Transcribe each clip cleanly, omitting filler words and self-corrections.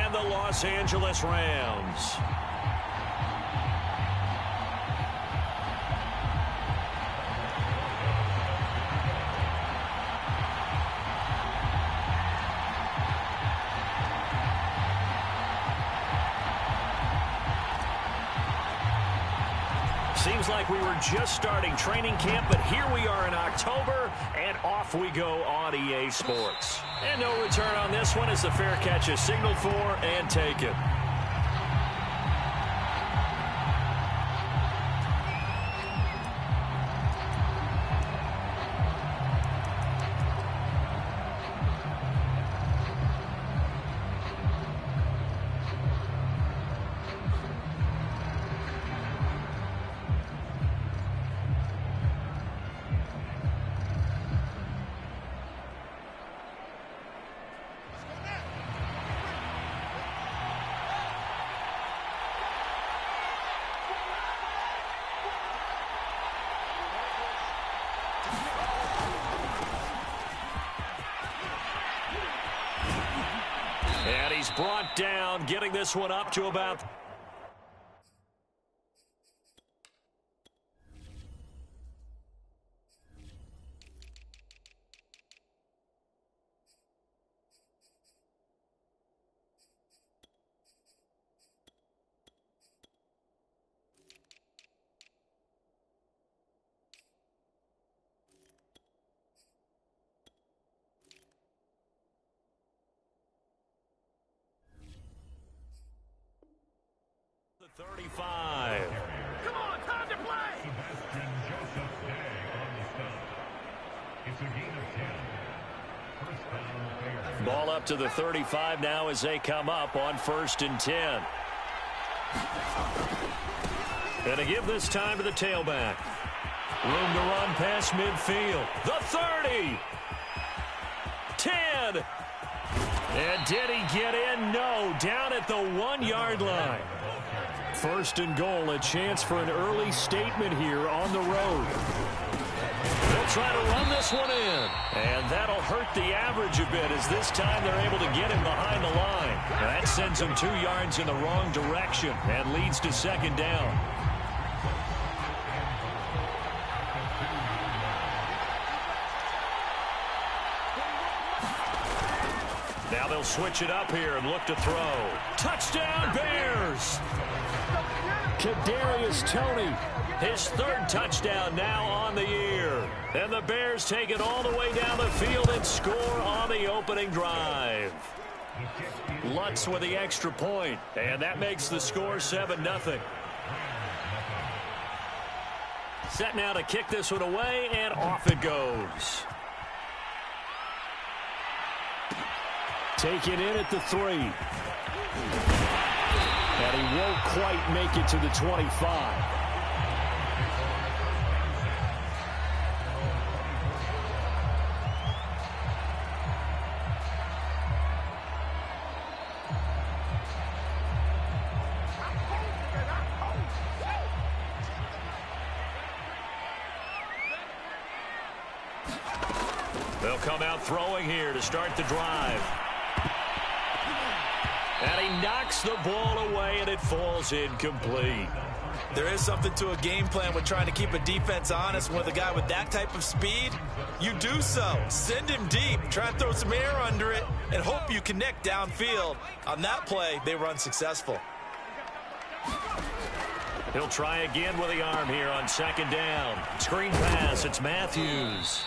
and the Los Angeles Rams. Seems like we were just starting training camp, but here we are in October, and off we go on EA Sports. And no return on this one as the fair catch is signaled for and taken. And he's brought down, getting this one up to about... the 35. Come on, time to play! It's a gain of 10. First down, Bears. Ball up to the 35 now as they come up on 1st and 10. And to give this time to the tailback. Room to run past midfield. The 30. 10. And did he get in? No. Down at the 1-yard line. 1st and goal, a chance for an early statement here on the road. They'll try to run this one in. And that'll hurt the average a bit as this time they're able to get him behind the line. That sends him 2 yards in the wrong direction and leads to 2nd down. Now they'll switch it up here and look to throw. Touchdown, Bears! Kadarius Toney, his 3rd touchdown now on the year. And the Bears take it all the way down the field and score on the opening drive. Lutz with the extra point, and that makes the score 7-0. Set now to kick this one away, and off it goes. Take it in at the 3. And he won't quite make it to the 25. They'll come out throwing here to start the drive. And he knocks the ball away, and it falls incomplete. There is something to a game plan with trying to keep a defense honest. With a guy with that type of speed, you do so. Send him deep. Try and throw some air under it and hope you connect downfield. On that play, they were unsuccessful. He'll try again with the arm here on 2nd down. Screen pass. It's Matthews.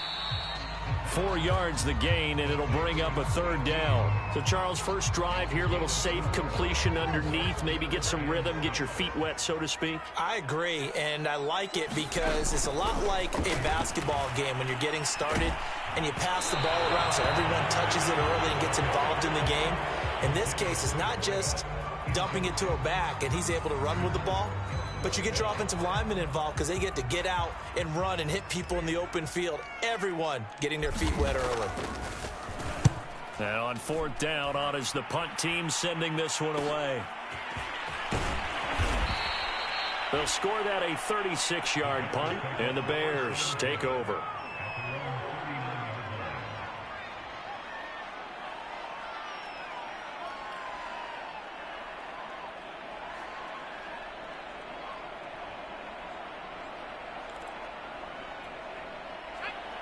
4 yards the gain, and it'll bring up a 3rd down. So, Charles, first drive here, little safe completion underneath, maybe get some rhythm, get your feet wet, so to speak. I agree, and I like it because it's a lot like a basketball game when you're getting started and you pass the ball around so everyone touches it early and gets involved in the game. In this case, it's not just dumping it to a back and he's able to run with the ball, but you get your offensive linemen involved because they get to get out and run and hit people in the open field. Everyone getting their feet wet early. Now on 4th down, on is the punt team sending this one away. They'll score that a 36-yard punt, and the Bears take over.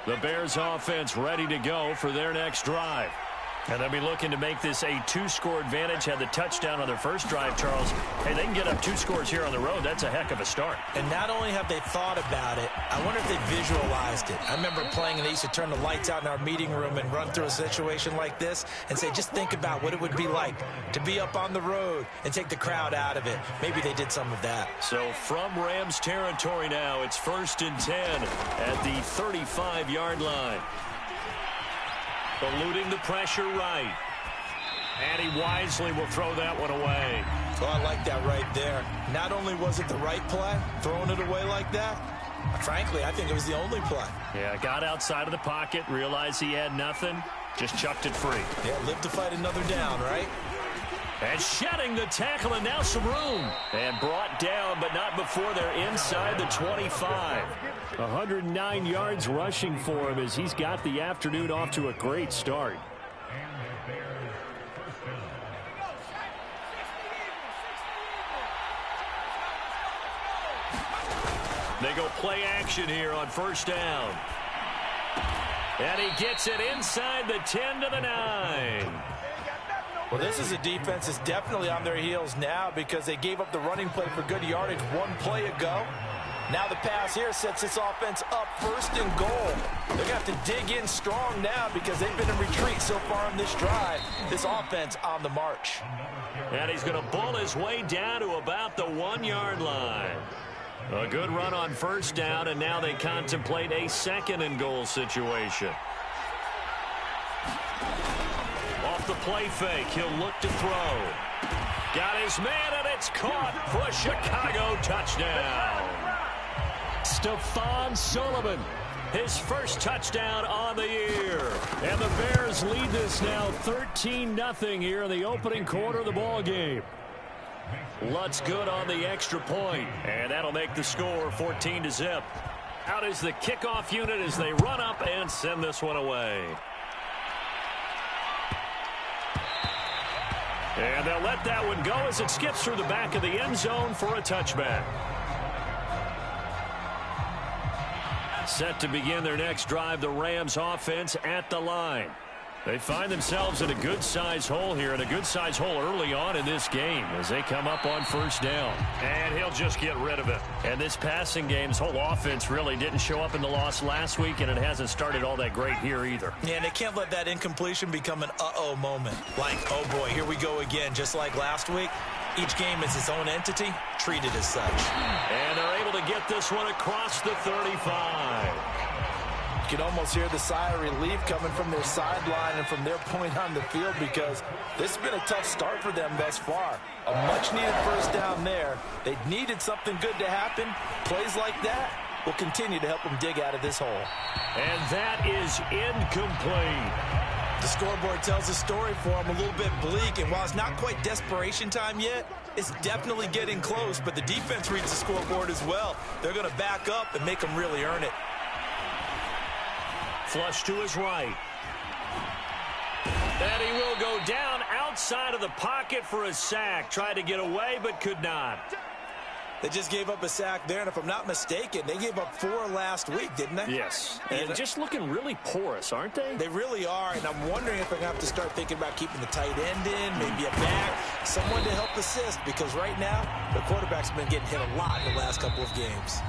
The Bears offense ready to go for their next drive. And they'll be looking to make this a two-score advantage. Had the touchdown on their first drive, Charles. Hey, they can get up 2 scores here on the road. That's a heck of a start. And not only have they thought about it, I wonder if they visualized it. I remember playing, and they used to turn the lights out in our meeting room and run through a situation like this and say, just think about what it would be like to be up on the road and take the crowd out of it. Maybe they did some of that. So from Rams territory now, it's 1st and 10 at the 35-yard line. Eluding the pressure right. And he wisely will throw that one away. Oh, I like that right there. Not only was it the right play, throwing it away like that, frankly, I think it was the only play. Yeah, got outside of the pocket, realized he had nothing, just chucked it free. Yeah, live to fight another down, right? And shedding the tackle, and now some room. And brought down, but not before they're inside the 25. 109 yards rushing for him as he's got the afternoon off to a great start. They go play action here on 1st down. And he gets it inside the 10 to the 9. Well, this is a defense that's definitely on their heels now because they gave up the running play for good yardage one play ago. Now the pass here sets this offense up 1st and goal. They're going to have to dig in strong now because they've been in retreat so far on this drive. This offense on the march. And he's going to bull his way down to about the 1-yard line. A good run on 1st down, and now they contemplate a 2nd and goal situation. Off the play fake, he'll look to throw. Got his man, and it's caught for a Chicago touchdown. Stephon Sullivan, his first touchdown on the year. And the Bears lead this now 13-0 here in the opening quarter of the ball game. Lutz good on the extra point, and that'll make the score 14-0. Out is the kickoff unit as they run up and send this one away. And they'll let that one go as it skips through the back of the end zone for a touchback. Set to begin their next drive, the Rams offense at the line. They find themselves in a good-sized hole here, and a good-sized hole early on in this game as they come up on 1st down. And he'll just get rid of it. And this passing game's whole offense really didn't show up in the loss last week, and it hasn't started all that great here either. Yeah, and they can't let that incompletion become an uh-oh moment. Like, oh boy, here we go again, just like last week. Each game is its own entity, treated as such. And they're able to get this one across the 35. You can almost hear the sigh of relief coming from their sideline and from their point on the field because this has been a tough start for them thus far. A much-needed 1st down there. They needed something good to happen. Plays like that will continue to help them dig out of this hole. And that is incomplete. The scoreboard tells a story for them, a little bit bleak, and while it's not quite desperation time yet, it's definitely getting close, but the defense reads the scoreboard as well. They're going to back up and make them really earn it. Flush to his right. And he will go down outside of the pocket for a sack. Tried to get away, but could not. They just gave up a sack there, and if I'm not mistaken, they gave up 4 last week, didn't they? Yes. And just looking really porous, aren't they? They really are, and I'm wondering if they're going to have to start thinking about keeping the tight end in, maybe a back, someone to help assist, because right now, the quarterback's been getting hit a lot in the last couple of games.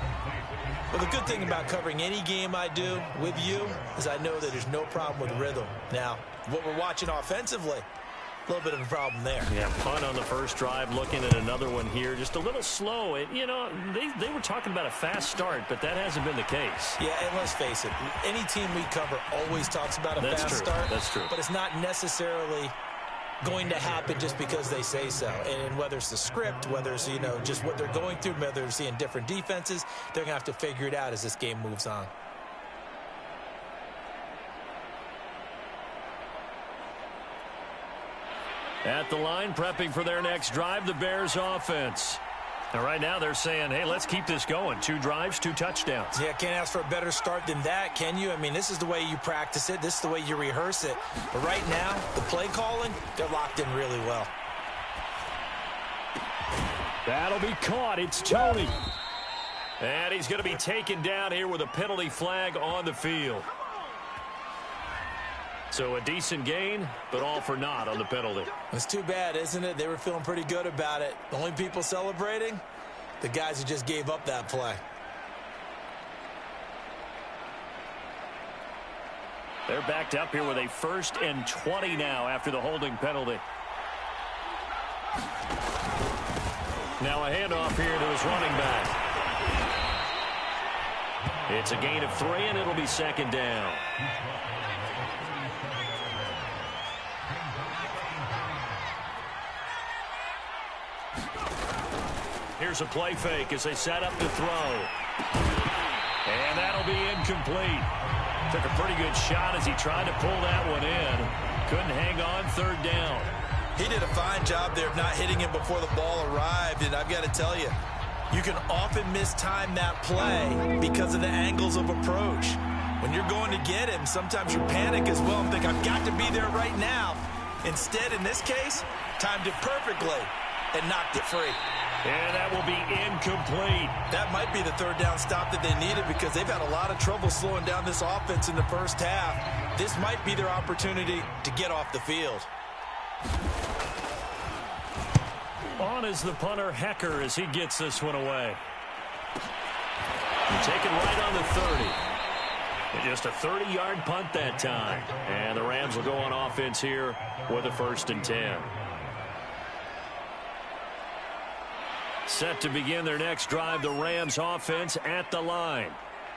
Well, the good thing about covering any game I do with you is I know that there's no problem with rhythm. Now, what we're watching offensively, a little bit of a problem there. Yeah, punt on the first drive, looking at another one here. Just a little slow. You know, they were talking about a fast start, but that hasn't been the case. Yeah, and let's face it, any team we cover always talks about a fast start. That's true. But it's not necessarily going to happen just because they say so. And whether it's the script, whether it's, you know, just what they're going through, whether they're seeing different defenses, they're going to have to figure it out as this game moves on. At the line, prepping for their next drive, the Bears offense. And right now they're saying, hey, let's keep this going. 2 drives, 2 touchdowns. Yeah, can't ask for a better start than that, can you? I mean, this is the way you practice it. This is the way you rehearse it. But right now, the play calling, they're locked in really well. That'll be caught. It's Tony. And he's going to be taken down here with a penalty flag on the field. So a decent gain, but all for naught on the penalty. It's too bad, isn't it? They were feeling pretty good about it. The only people celebrating, the guys who just gave up that play. They're backed up here with a 1st and 20 now after the holding penalty. Now a handoff here to his running back. It's a gain of 3, and it'll be 2nd down. Here's a play fake as they set up to throw. And that'll be incomplete. Took a pretty good shot as he tried to pull that one in. Couldn't hang on, 3rd down. He did a fine job there of not hitting him before the ball arrived, and I've got to tell you, you can often mistime that play because of the angles of approach. When you're going to get him, sometimes you panic as well and think, I've got to be there right now. Instead, in this case, timed it perfectly and knocked it free. And that will be incomplete. That might be the 3rd down stop that they needed because they've had a lot of trouble slowing down this offense in the first half. This might be their opportunity to get off the field. On is the punter, Hecker, as he gets this one away. And taken right on the 30. And just a 30-yard punt that time. And the Rams will go on offense here with a 1st and 10. Set to begin their next drive, the Rams offense at the line.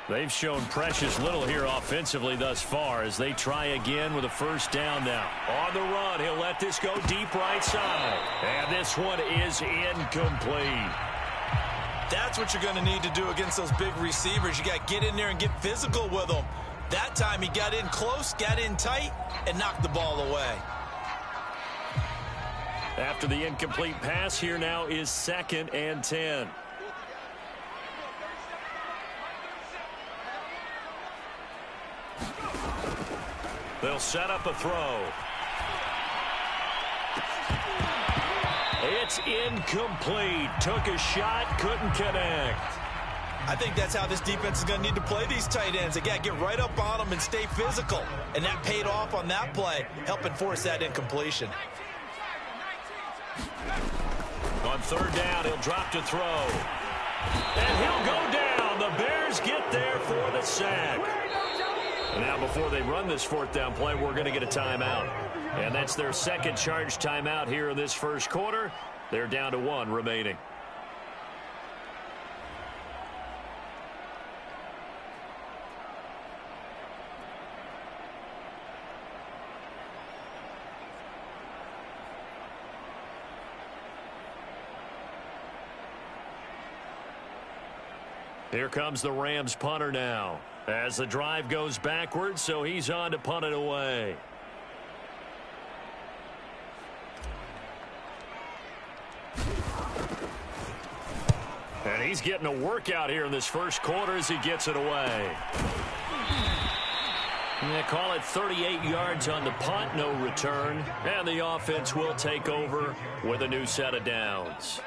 They've shown precious little here offensively thus far as they try again with a 1st down now. On the run, he'll let this go deep right side. And this one is incomplete. That's what you're going to need to do against those big receivers. You got to get in there and get physical with them. That time he got in close, got in tight, and knocked the ball away. After the incomplete pass, here now is 2nd and 10. They'll set up a throw. It's incomplete. Took a shot, couldn't connect. I think that's how this defense is going to need to play these tight ends. They got to get right up on them and stay physical. And that paid off on that play, helping force that incompletion. On 3rd down, he'll drop to throw. And he'll go down. The Bears get there for the sack. Now, before they run this 4th down play, we're going to get a timeout. And that's their 2nd charge timeout here in this 1st quarter. They're down to 1 remaining. Here comes the Rams punter now as the drive goes backwards, so he's on to punt it away. And he's getting a workout here in this 1st quarter as he gets it away. And they call it 38 yards on the punt, no return. And the offense will take over with a new set of downs.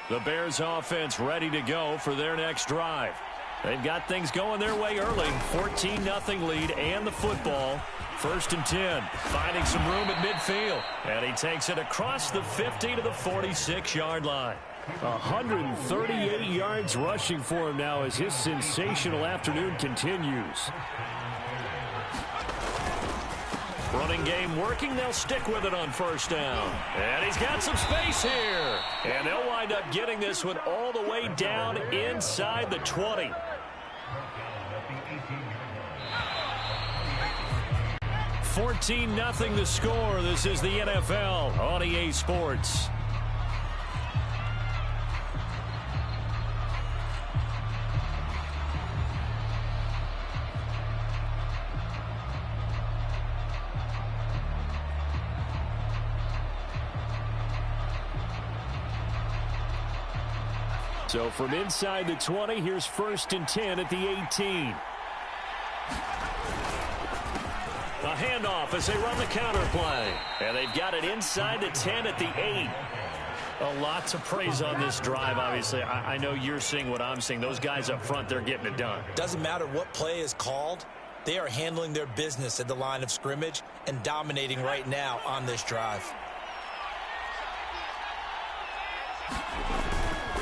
The Bears offense ready to go for their next drive. They've got things going their way early. 14-0 lead and the football. 1st and 10. Finding some room at midfield. And he takes it across the 50 to the 46-yard line. 138 yards rushing for him now as his sensational afternoon continues. Running game working. They'll stick with it on 1st down. And he's got some space here. And they'll wind up getting this one all the way down inside the 20. $14-0 the score. This is the NFL on EA Sports. So from inside the 20, here's 1st and 10 at the 18. A handoff as they run the counter play. And they've got it inside the 10 at the 8. A lot to praise on this drive, obviously. I know you're seeing what I'm seeing. Those guys up front, they're getting it done. Doesn't matter what play is called. They are handling their business at the line of scrimmage and dominating right now on this drive.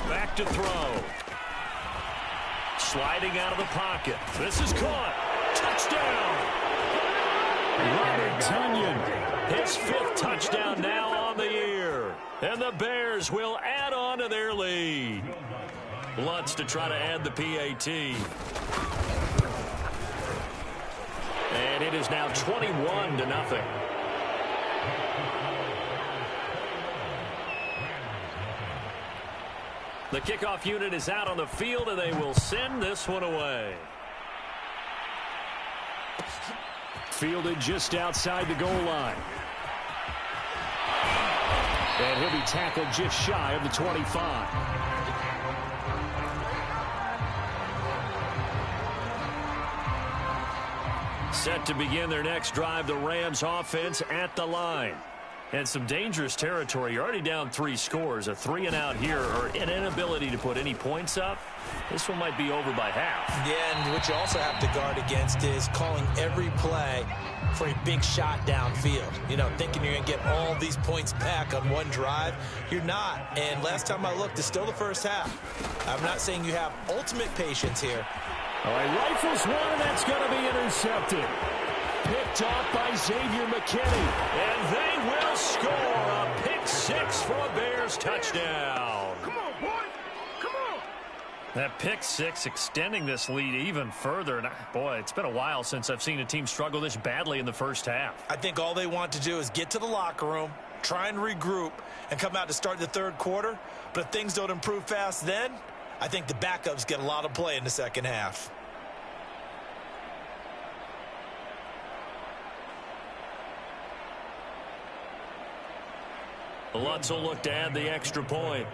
Back to throw. Sliding out of the pocket. This is caught. Touchdown. Robert Tonyan, his 5th touchdown now on the year. And the Bears will add on to their lead. Blitz to try to add the PAT. And it is now 21-0. The kickoff unit is out on the field, and they will send this one away. Fielded just outside the goal line. And he'll be tackled just shy of the 25. Set to begin their next drive, the Rams offense at the line. And some dangerous territory. You're already down 3 scores. A 3-and-out here, or an inability to put any points up. This one might be over by half. Yeah, and what you also have to guard against is calling every play for a big shot downfield. You know, thinking you're going to get all these points back on one drive. You're not. And last time I looked, it's still the first half. I'm not saying you have ultimate patience here. All right, rifles one, and that's going to be intercepted. Picked off by Xavier McKinney. And they will score a pick-6 for a Bears touchdown. Come on, boy. Come on. That pick-6 extending this lead even further. And boy, it's been a while since I've seen a team struggle this badly in the first half. I think all they want to do is get to the locker room, try and regroup, and come out to start the third quarter. But if things don't improve fast then, I think the backups get a lot of play in the second half. Lutz will look to add the extra point.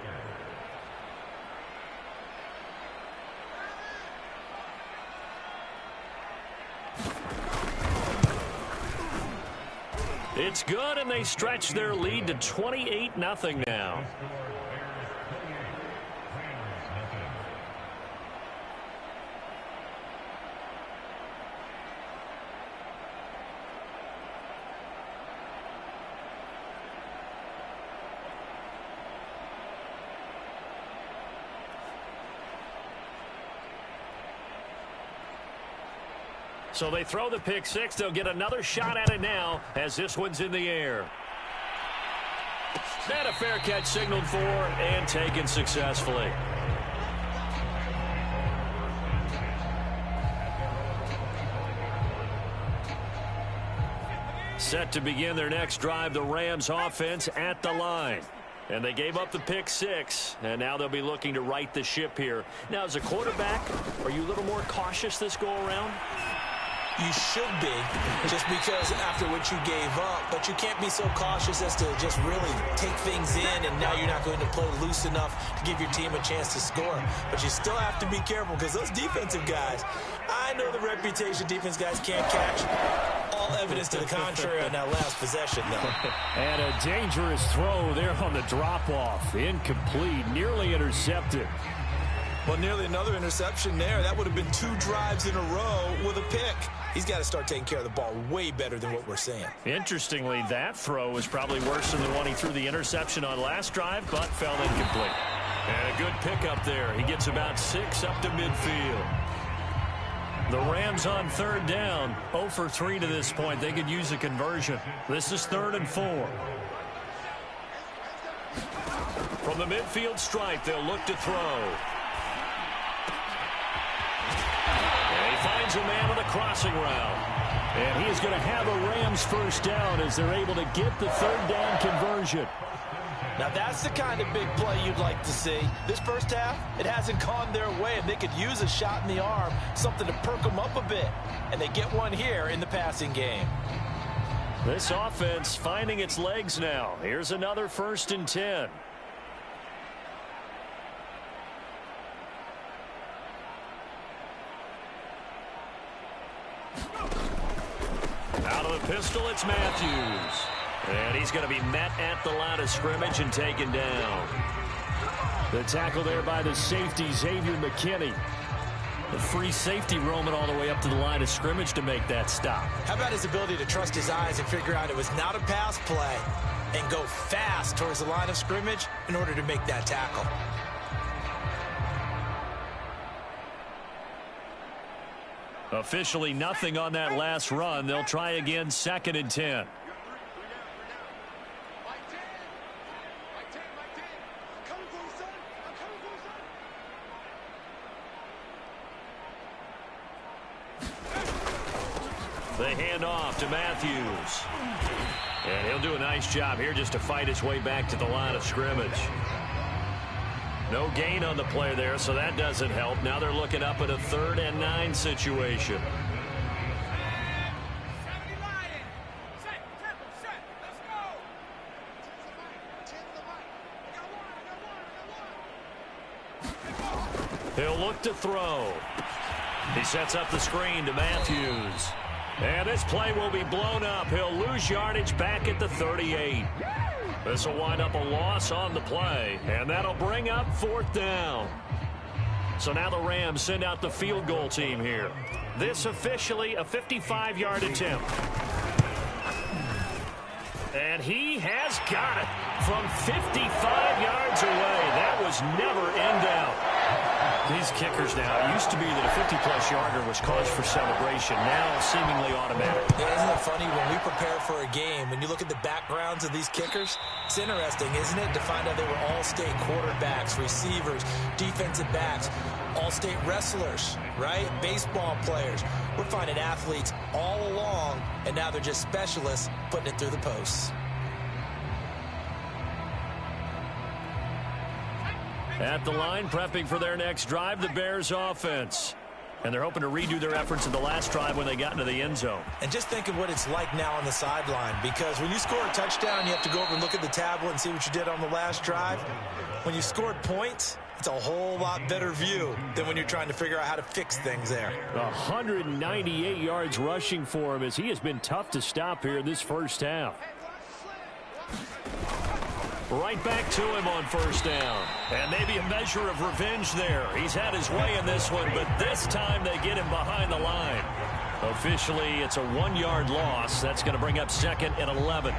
It's good, and they stretch their lead to 28-0 now. So they throw the pick-6. They'll get another shot at it now as this one's in the air. And a fair catch signaled for and taken successfully. Set to begin their next drive, the Rams offense at the line. And they gave up the pick-6, and now they'll be looking to right the ship here. Now, as a quarterback, are you a little more cautious this go-around? You should be, just because after what you gave up, but you can't be so cautious as to just really take things in, and now you're not going to play loose enough to give your team a chance to score. But you still have to be careful, because those defensive guys, I know the reputation defense guys can't catch. All evidence to the contrary on that last possession, though. And a dangerous throw there on the drop-off. Incomplete, nearly intercepted. Well, nearly another interception there. That would have been 2 drives in a row with a pick. He's got to start taking care of the ball way better than what we're seeing. Interestingly, that throw was probably worse than the one he threw the interception on last drive, but fell incomplete. And a good pickup there. He gets about 6 up to midfield. The Rams on 3rd down, 0 for 3 to this point. They could use a conversion. This is 3rd and 4. From the midfield stripe, they'll look to throw. Finds a man on the crossing route. And he is going to have a Rams first down as they're able to get the 3rd down conversion. Now that's the kind of big play you'd like to see. This first half, it hasn't gone their way, and they could use a shot in the arm, something to perk them up a bit. And they get one here in the passing game. This offense finding its legs now. Here's another 1st and 10. Out of the pistol, it's Matthews. And he's going to be met at the line of scrimmage and taken down. The tackle there by the safety, Xavier McKinney. The free safety roaming all the way up to the line of scrimmage to make that stop. How about his ability to trust his eyes and figure out it was not a pass play and go fast towards the line of scrimmage in order to make that tackle? Officially nothing on that last run. They'll try again, 2nd and 10. The handoff to Matthews. And he'll do a nice job here just to fight his way back to the line of scrimmage. No gain on the play there, so that doesn't help. Now they're looking up at a 3rd and 9 situation. He'll look to throw. He sets up the screen to Matthews. And this play will be blown up. He'll lose yardage back at the 38. This will wind up a loss on the play, and that'll bring up 4th down. So now the Rams send out the field goal team here. This officially a 55-yard attempt. And he has got it from 55 yards away. That was never in doubt. These kickers now, it used to be that a 50-plus yarder was cause for celebration. Now seemingly automatic. Yeah, isn't it funny when we prepare for a game, when you look at the backgrounds of these kickers, it's interesting, isn't it, to find out they were all-state quarterbacks, receivers, defensive backs, all-state wrestlers, right? Baseball players. We're finding athletes all along, and now they're just specialists putting it through the posts. At the line, prepping for their next drive, the Bears offense. And they're hoping to redo their efforts in the last drive when they got into the end zone. And just think of what it's like now on the sideline, because when you score a touchdown, you have to go over and look at the tablet and see what you did on the last drive. When you scored points, it's a whole lot better view than when you're trying to figure out how to fix things there. 198 yards rushing for him as he has been tough to stop here in this first half. Right back to him on 1st down. And maybe a measure of revenge there. He's had his way in this one, but this time they get him behind the line. Officially, it's a 1-yard loss. That's going to bring up 2nd and 11.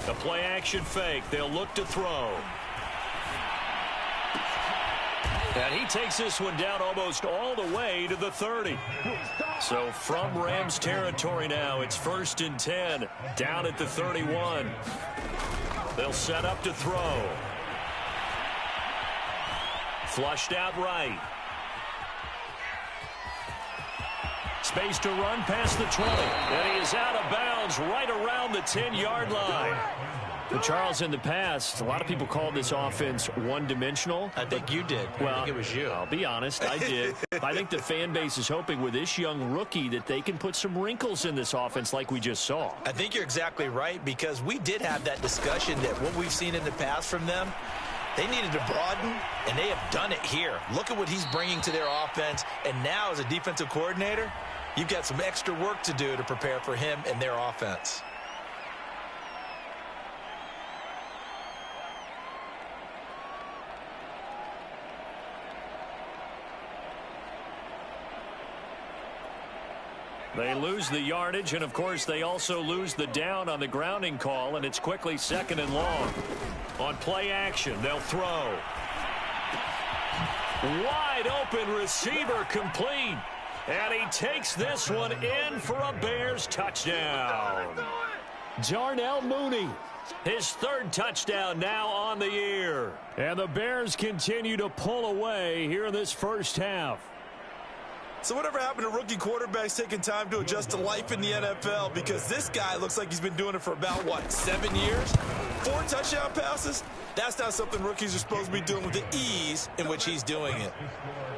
The play action fake. They'll look to throw. And he takes this one down almost all the way to the 30. So from Rams territory now, it's 1st and 10. Down at the 31. They'll set up to throw. Flushed out right. Space to run past the 20. And he is out of bounds right around the 10-yard line. But Charles, in the past, a lot of people called this offense one-dimensional. I think you did. Well, I think it was you. I'll be honest, I did. I think the fan base is hoping with this young rookie that they can put some wrinkles in this offense like we just saw. I think you're exactly right, because we did have that discussion that what we've seen in the past from them, they needed to broaden, and they have done it here. Look at what he's bringing to their offense, and now as a defensive coordinator, you've got some extra work to do to prepare for him and their offense. They lose the yardage, and of course they also lose the down on the grounding call, and it's quickly 2nd and long. On play action, they'll throw. Wide open receiver complete. And he takes this one in for a Bears touchdown. Darnell Mooney, his 3rd touchdown now on the year. And the Bears continue to pull away here in this first half. So whatever happened to rookie quarterbacks taking time to adjust to life in the NFL? Because this guy looks like he's been doing it for about, 7 years? 4 touchdown passes? That's not something rookies are supposed to be doing with the ease in which he's doing it.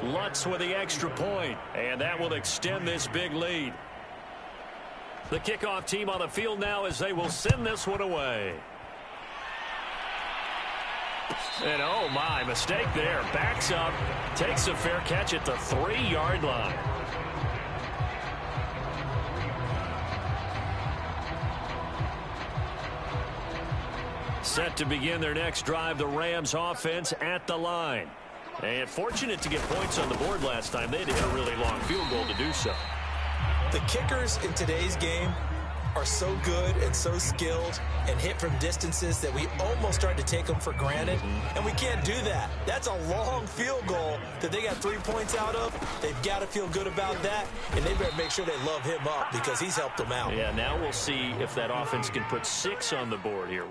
Lutz with the extra point, and that will extend this big lead. The kickoff team on the field now as they will send this one away. And oh my, mistake there. Backs up, takes a fair catch at the 3-yard line. Set to begin their next drive, the Rams offense at the line. And fortunate to get points on the board last time. They had to hit a really long field goal to do so. The kickers in today's game are so good and so skilled and hit from distances that we almost start to take them for granted, and we can't do that. That's a long field goal that they got 3 points out of. They've got to feel good about that, and they better make sure they love him up because he's helped them out. Yeah, now we'll see if that offense can put 6 on the board here.